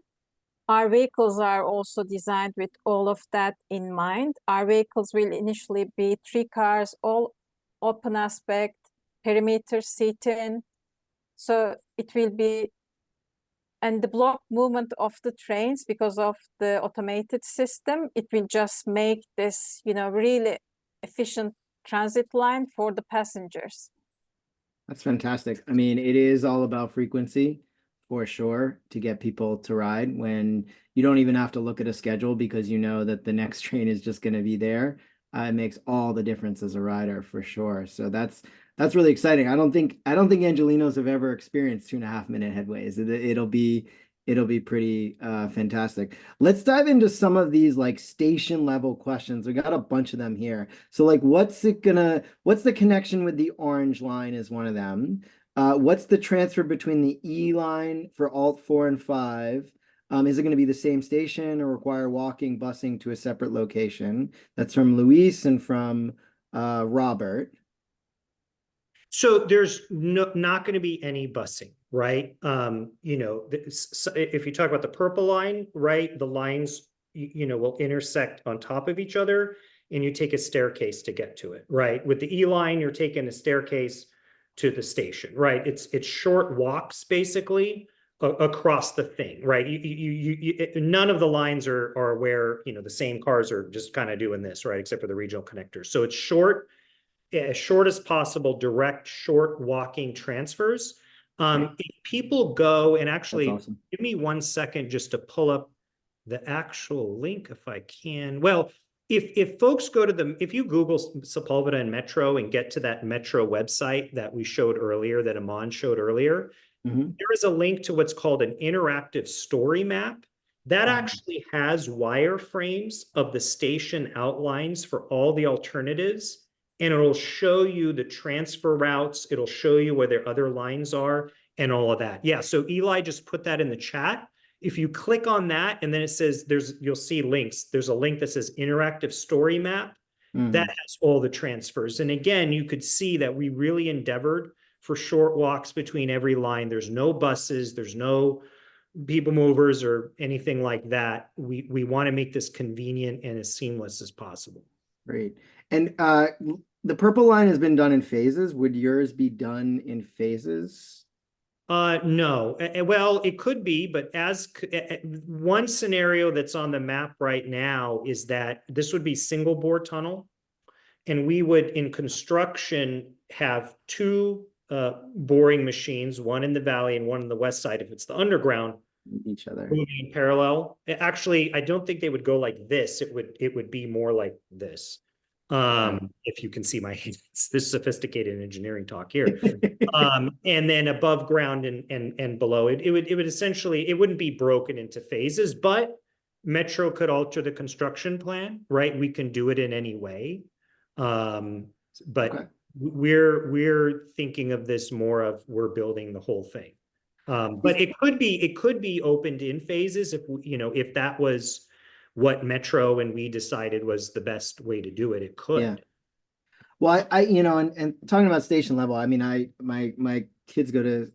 Speaker 4: our vehicles are also designed with all of that in mind. Our vehicles will initially be 3 cars, all open aspect, perimeter seating. So it will be, and the block movement of the trains, because of the automated system, it will just make this, you know, really efficient transit line for the passengers.
Speaker 1: That's fantastic. I mean, it is all about frequency for sure to get people to ride when you don't even have to look at a schedule because you know that the next train is just going to be there. It makes all the difference as a rider for sure. So that's really exciting. I don't think Angelinos have ever experienced 2.5-minute headways. It'll be pretty fantastic. Let's dive into some of these like station level questions. We got a bunch of them here. So like what's the connection with the orange line is one of them. What's the transfer between the E line for Alt 4 and 5? Is it going to be the same station or require walking, busing to a separate location? That's from Luis and from Robert.
Speaker 2: So there's not going to be any busing, right? You know, if you talk about the purple line, right, the lines, you know, will intersect on top of each other and you take a staircase to get to it, right? With the E line, you're taking a staircase to the station, right? It's short walks basically across the thing, right? None of the lines are where, you know, the same cars are just kind of doing this, right? Except for the regional connectors. So it's short, as short as possible, direct, short walking transfers. If people go and actually
Speaker 1: awesome.
Speaker 2: Give me 1 second just to pull up the actual link if I can. Well, if folks go to if you Google Sepulveda and Metro and get to that Metro website that we showed earlier, that Aman showed earlier, there is a link to what's called an interactive story map. That actually has wireframes of the station outlines for all the alternatives. And it'll show you the transfer routes. It'll show you where their other lines are and all of that. Yeah, so Eli just put that in the chat. If you click on that and then it says you'll see links. There's a link that says interactive story map. That has all the transfers. And again, you could see that we really endeavored for short walks between every line. There's no buses. There's no people movers or anything like that. We want to make this convenient and as seamless as possible.
Speaker 1: Great. And the purple line has been done in phases. Would yours be done in phases?
Speaker 2: No. Well, it could be, but one scenario that's on the map right now is that this would be single bore tunnel. And we would, in construction, have two boring machines, one in the valley and one in the west side. If it's the underground,
Speaker 1: Each other.
Speaker 2: moving in parallel. Actually, I don't think they would go like this. It would be more like this. If you can see my hands, this sophisticated engineering talk here. And then above ground and below it would essentially, it wouldn't be broken into phases, but Metro could alter the construction plan, right? We can do it in any way. But
Speaker 1: Okay.
Speaker 2: we're thinking of this more of we're building the whole thing. But it could be opened in phases if that was what Metro and we decided was the best way to do it. It could.
Speaker 1: Yeah. Well, I and talking about station level, I mean, my kids go to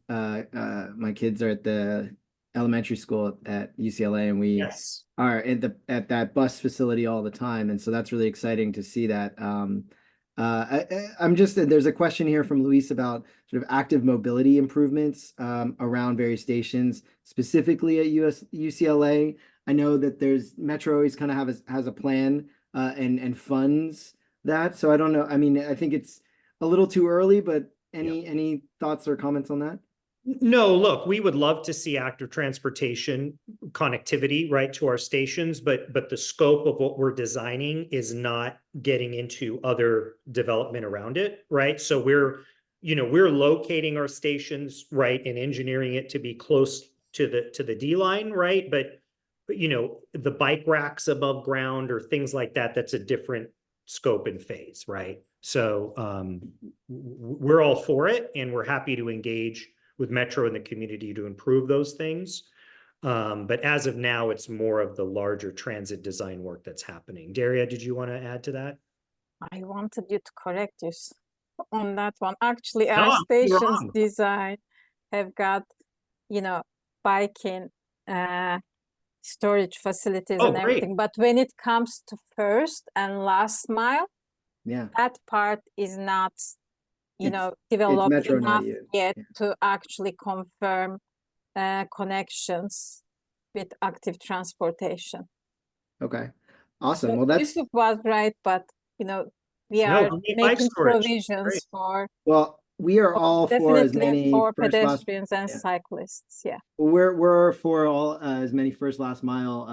Speaker 1: my kids are at the elementary school at UCLA, and we
Speaker 2: Yes.
Speaker 1: are at that bus facility all the time, and so that's really exciting to see that. There's a question here from Luis about sort of active mobility improvements around various stations, specifically at UCLA. I know that Metro always kind of has a plan and funds that. So I don't know. I mean, I think it's a little too early, but any thoughts or comments on that?
Speaker 2: No, look, we would love to see active transportation connectivity, right, to our stations, but the scope of what we're designing is not getting into other development around it, right? So we're locating our stations, right, and engineering it to be close to the D line, right? But the bike racks above ground or things like that, that's a different scope and phase, right? So we're all for it, and we're happy to engage with Metro and the community to improve those things. But as of now, it's more of the larger transit design work that's happening. Daria, did you want to add to that?
Speaker 4: I wanted you to correct you on that one. Actually,
Speaker 2: No,
Speaker 4: our
Speaker 2: I'm
Speaker 4: stations
Speaker 2: wrong.
Speaker 4: design have got, biking, storage facilities
Speaker 2: Oh,
Speaker 4: and
Speaker 2: great.
Speaker 4: everything. But when it comes to first and last mile,
Speaker 1: Yeah.
Speaker 4: that part is not,
Speaker 1: It's
Speaker 4: developed
Speaker 1: Metro, not
Speaker 4: enough
Speaker 1: you.
Speaker 4: yet
Speaker 1: Yeah.
Speaker 4: to actually confirm connections with active transportation.
Speaker 1: Okay. Awesome.
Speaker 4: So
Speaker 1: Well,
Speaker 4: Yusuf was right, but we
Speaker 2: No,
Speaker 4: are
Speaker 2: we need bike
Speaker 4: making
Speaker 2: storage.
Speaker 4: provisions
Speaker 2: Great.
Speaker 4: for
Speaker 1: we are all for as
Speaker 4: definitely
Speaker 1: many
Speaker 4: for
Speaker 1: first last.
Speaker 4: pedestrians and
Speaker 1: Yeah.
Speaker 4: cyclists. Yeah.
Speaker 1: We're for all as many first last mile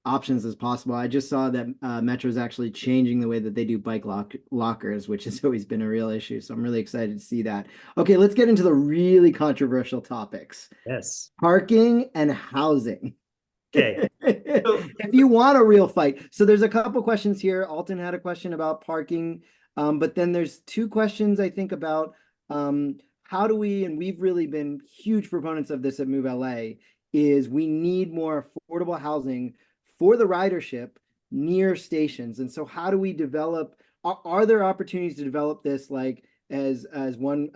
Speaker 1: options as possible. I just saw that Metro is actually changing the way that they do bike lockers, which has always been a real issue. So I'm really excited to see that. Okay, let's get into the really controversial topics.
Speaker 2: Yes.
Speaker 1: Parking and housing.
Speaker 2: Okay.
Speaker 1: If you want a real fight. So there's a couple questions here. Alton had a question about parking, but then there's two questions I think about how do we, and we've really been huge proponents of this at Move LA, is we need more affordable housing for the ridership near stations. And so how do we develop, are there opportunities to develop this, like as one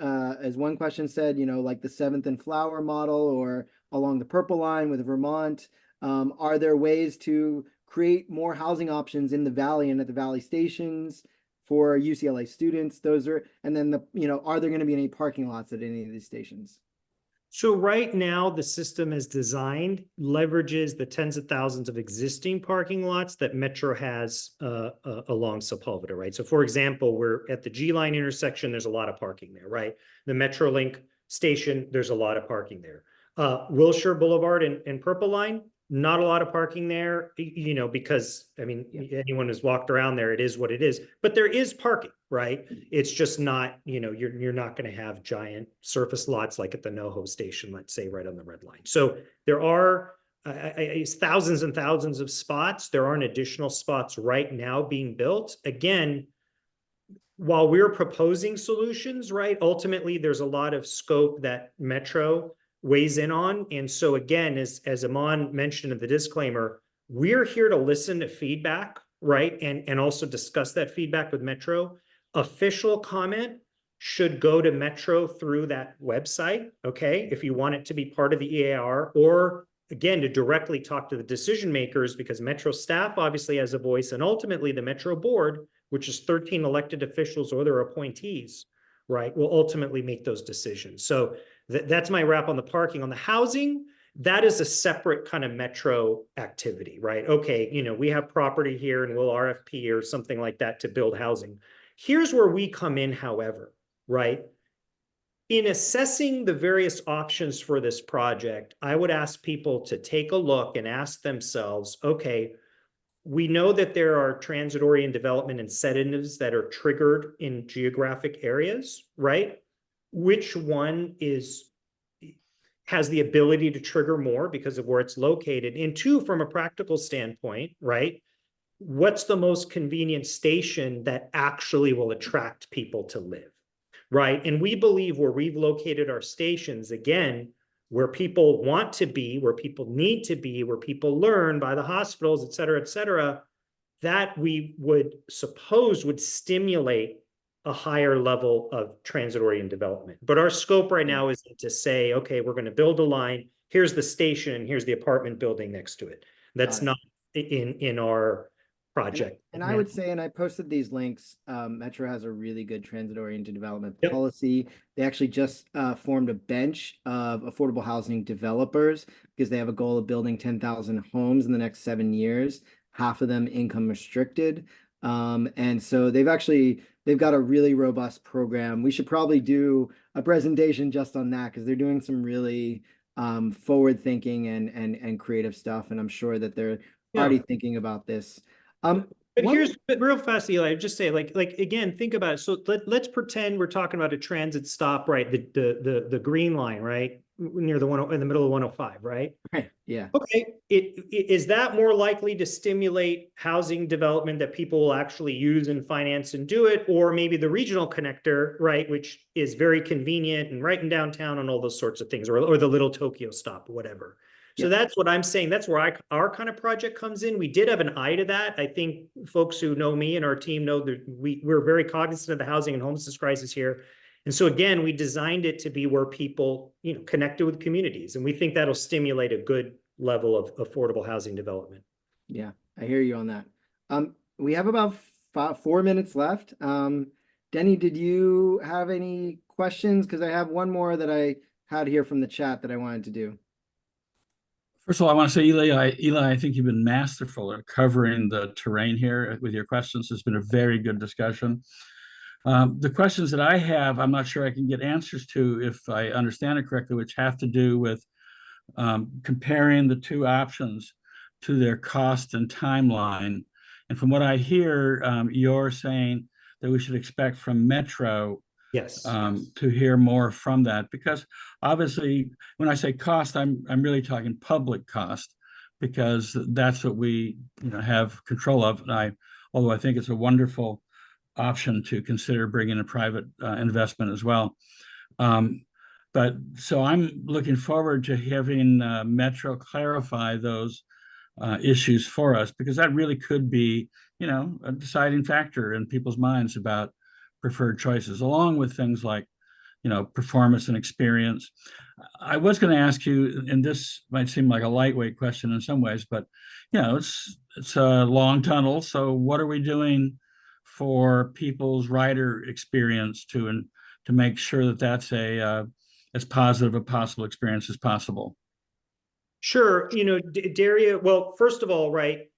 Speaker 1: question said, like the 7th and Flower model or along the Purple Line with Vermont? Are there ways to create more housing options in the Valley and at the Valley stations for UCLA students? And then are there going to be any parking lots at any of these stations?
Speaker 2: So right now, the system is designed, leverages the tens of thousands of existing parking lots that Metro has along Sepulveda, right? So for example, we're at the G line intersection, there's a lot of parking there, right? The Metrolink station, there's a lot of parking there. Wilshire Boulevard and Purple Line, not a lot of parking there, because anyone who's walked around there, it is what it is, but there is parking, right? It's just not, you're not going to have giant surface lots like at the NoHo station, let's say, right on the red line. So there are thousands and thousands of spots. There aren't additional spots right now being built. Again, while we're proposing solutions, right, ultimately there's a lot of scope that Metro weighs in on. And so again, as Aman mentioned in the disclaimer, we're here to listen to feedback, right? And also discuss that feedback with Metro. Official comment should go to Metro through that website, okay? If you want it to be part of the EAR, or again, to directly talk to the decision makers, because Metro staff obviously has a voice, and ultimately the Metro board, which is 13 elected officials or their appointees, right, will ultimately make those decisions. So that's my wrap on the parking. On the housing, that is a separate kind of Metro activity, right? Okay, you know, we have property here and we'll RFP or something like that to build housing. Here's where we come in, however, right? In assessing the various options for this project, I would ask people to take a look and ask themselves, okay, we know that there are transit-oriented development incentives that are triggered in geographic areas, right? Which one has the ability to trigger more because of where it's located? And two, from a practical standpoint, right? What's the most convenient station that actually will attract people to live? Right. And we believe where we've located our stations, again, where people want to be, where people need to be, where people learn by the hospitals, et cetera, that we would suppose would stimulate a higher level of transit-oriented development. But our scope right now is to say, okay, we're going to build a line. Here's the station, and here's the apartment building next to it. That's not in our project.
Speaker 1: And I would say, and I posted these links, Metro has a really good transit-oriented development
Speaker 2: Yep.
Speaker 1: policy. They actually just formed a bench of affordable housing developers because they have a goal of building 10,000 homes in the next 7 years, half of them income restricted. And so they've got a really robust program. We should probably do a presentation just on that because they're doing some really forward thinking and creative stuff. And I'm sure that they're already thinking about this.
Speaker 2: But real fast, Eli, just say like again, think about it. So let's pretend we're talking about a transit stop, right? The green line, right? Near the in the middle of 105, right?
Speaker 1: Okay. Yeah.
Speaker 2: Okay. Is that more likely to stimulate housing development that people will actually use and finance and do it? Or maybe the regional connector, right? Which is very convenient and right in downtown and all those sorts of things, or the little Tokyo stop, whatever. So that's what I'm saying. That's where our kind of project comes in. We did have an eye to that. I think folks who know me and our team know that we're very cognizant of the housing and homelessness crisis here. And so again, we designed it to be where people, you know, connected with communities. And we think that'll stimulate a good level of affordable housing development.
Speaker 1: Yeah, I hear you on that. We have about 4 minutes left. Denny, did you have any questions? Because I have one more that I had here from the chat that I wanted to do.
Speaker 5: First of all, I want to say, Eli, I think you've been masterful at covering the terrain here with your questions. It's been a very good discussion. The questions that I have, I'm not sure I can get answers to if I understand it correctly, which have to do with comparing the two options to their cost and timeline. And from what I hear, you're saying that we should expect from Metro to hear more from that, because obviously when I say cost, I'm really talking public cost, because that's what we have control of. And although I think it's a wonderful option to consider bringing a private investment as well. But so I'm looking forward to having Metro clarify those issues for us, because that really could be, a deciding factor in people's minds about preferred choices, along with things like, performance and experience. I was going to ask you, and this might seem like a lightweight question in some ways, but it's a long tunnel. So what are we doing for people's rider experience to make sure that that's as positive a possible experience as possible?
Speaker 2: Sure. Daria, well, first of all, right,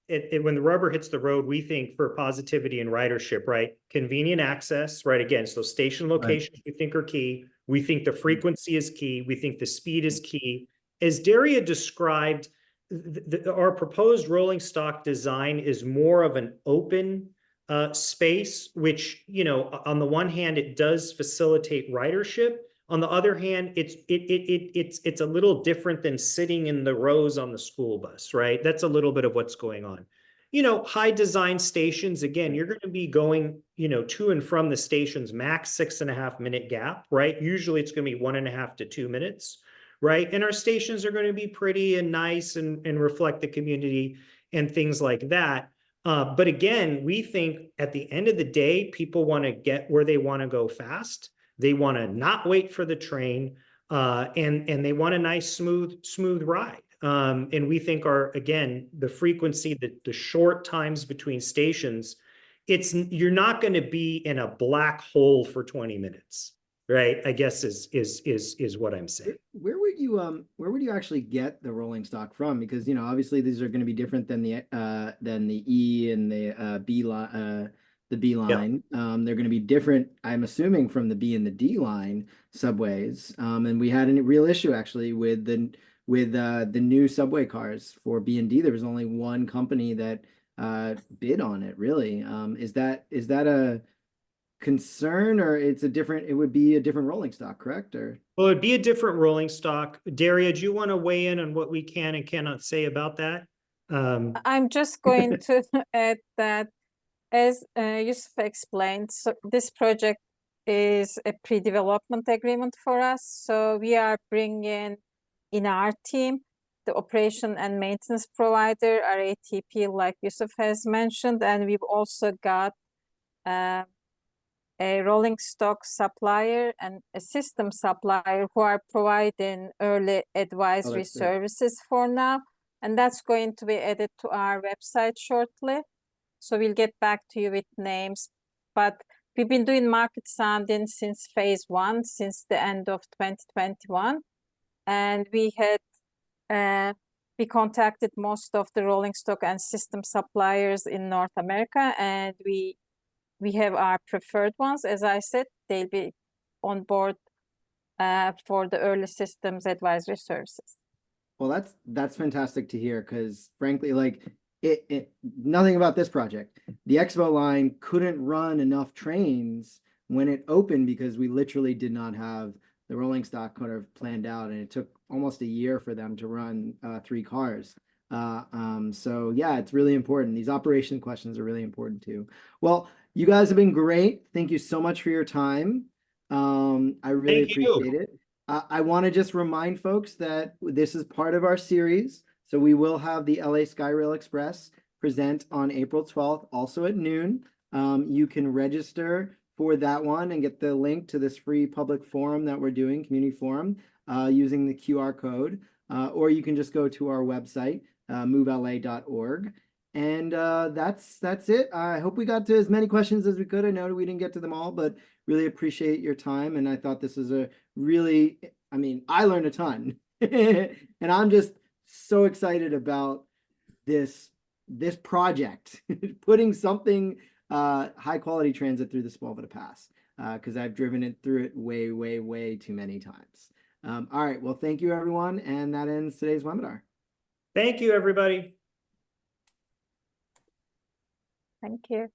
Speaker 2: when the rubber hits the road, we think for positivity and ridership, right? Convenient access, right? Again, so station locations we think are key. We think the frequency is key. We think the speed is key. As Daria described, our proposed rolling stock design is more of an open space, which, on the one hand, it does facilitate ridership. On the other hand, it's a little different than sitting in the rows on the school bus, right? That's a little bit of what's going on. High design stations, again, you're going to be going, to and from the stations max 6.5 minute gap, right? Usually it's going to be 1.5 to 2 minutes, right? And our stations are going to be pretty and nice and reflect the community and things like that. But again, we think at the end of the day, people want to get where they want to go fast. They want to not wait for the train, and they want a nice, smooth ride. And we think again, the frequency, the short times between stations, you're not going to be in a black hole for 20 minutes, right? I guess is what I'm saying.
Speaker 1: Where would you actually get the rolling stock from? Because, you know, obviously these are going to be different than the E and the B line, the B line. They're going to be different, I'm assuming, from the B and the D line subways. And we had a real issue actually with the new subway cars for B and D. There was only one company that bid on it, really. Is that a concern, or it would be a different rolling stock, correct? Or
Speaker 2: Well, it'd be a different rolling stock. Daria, do you want to weigh in on what we can and cannot say about that?
Speaker 4: I'm just going to add that, as Yusuf explained, so this project is a pre-development agreement for us. So we are bringing in our team the operation and maintenance provider, our ATP, like Yusuf has mentioned, and we've also got a rolling stock supplier and a system supplier who are providing early advisory services for now. And that's going to be added to our website shortly. So we'll get back to you with names. But we've been doing market sounding since phase 1, since the end of 2021. And we contacted most of the rolling stock and system suppliers in North America, and we have our preferred ones. As I said, they'll be on board for the early systems advisory services.
Speaker 1: well, that's fantastic to hear, because frankly, like nothing about this project. The Expo line couldn't run enough trains when it opened because we literally did not have the rolling stock kind of planned out, and it took almost a year for them to run 3 cars. So yeah, it's really important. These operation questions are really important too. Well, you guys have been great. Thank you so much for your time. I really appreciate it. I want to just remind folks that this is part of our series. So we will have the LA SkyRail Express present on April 12th, also at noon. You can register for that one and get the link to this free public forum that we're doing, community forum, using the QR code. Or you can just go to our website, movela.org. And that's it. I hope we got to as many questions as we could. I know we didn't get to them all, but really appreciate your time. And I thought this was I learned a ton. And I'm just so excited about this project, putting something high quality transit through the Sepulveda Pass, because I've driven it through it way too many times. All right, well, thank you everyone, and that ends today's webinar.
Speaker 2: Thank you, everybody.
Speaker 4: Thank you.